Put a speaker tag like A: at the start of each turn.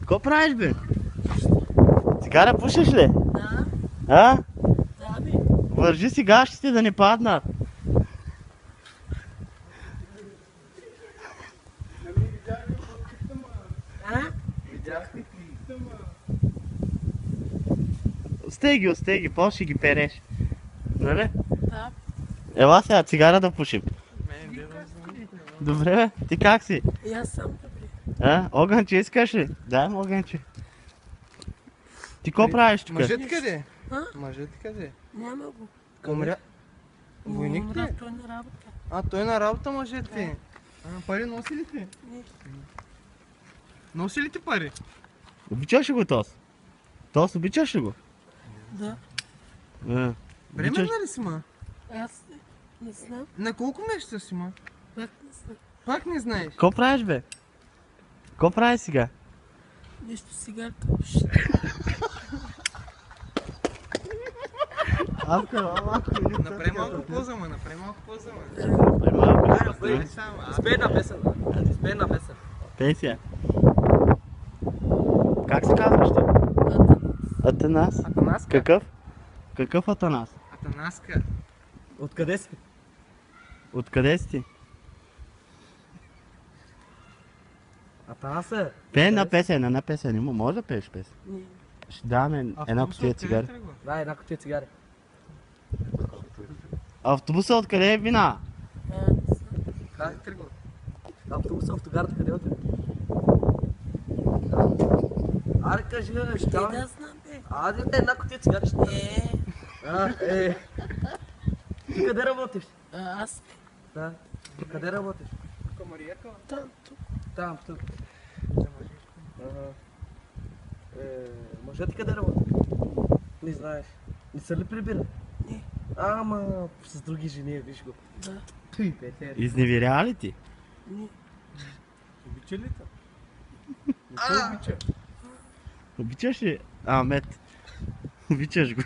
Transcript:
A: Какво правиш, бе? Цигара пушиш ли?
B: Да.
A: А?
B: Да, бе.
A: Вържи си гащите да не паднат.
B: А?
A: Остей ги, после ще ги переш. Нали?
B: Да.
A: Ела сега цигара да пушим. Добре, бе. Ти как си?
B: И аз съм добре.
A: А? Огънче искаш ли? Дай му огънче. Ти какво правиш тук?
C: Мъжът къде?
B: А?
C: Мъжът къде?
B: Няма го.
C: Умря. Войник ли?
B: Умря, той на работа.
C: А, той е на работа, мъжът ти. Пари носи ли ти?
B: Не.
C: Носи ли ти пари?
A: Обичаш ли го Тос? Тос, обичаш ли го?
B: Да.
A: А.
C: Бременна ли си, ма?
B: Аз не знам.
C: На колко месеца си, ма?
B: Пак не знам.
C: Пак не знаеш.
A: Какво правиш, бе? Какво правиш сега?
B: Нещо цигарка.
C: Направи малко поза, ма. Направи малко поза, ма.
D: Спей една песен. Спей една песен.
A: Пенсия. Как се казваш ти? Атанас.
C: Атанаска.
A: Какъв? Какъв Атанас?
C: Атанаска.
D: Откъде си?
A: Откъде си ти?
D: Атанасе.
A: Пей една песен. Има, може да пееш песен?
B: Не.
A: Ще даваме една кутия цигари.
D: Дай една кутия цигари.
A: Автобуса откъде е вина?
B: А, не знам.
C: Как тръгва?
D: Автобуса, автогарата къде отиде? Аре кажи, бе, ще
B: Те
D: дам.
B: да знам, бе.
D: Аде, една кутия цигари ще дам.
B: Е,
D: Ти къде работиш?
B: аз
D: Да. Къде работиш?
C: Комариерка?
B: там, тук.
D: Там, тук. Мъжът ти къде работи? Не знаеш. Не са ли прибира?
B: Не.
D: Ама, с други жени, виж го.
B: Да.
D: Той, Петер.
A: Изневерява ли ти?
B: Не.
C: Обича ли те? Не се обича.
A: Обичаш ли? Мет. Обичаш го.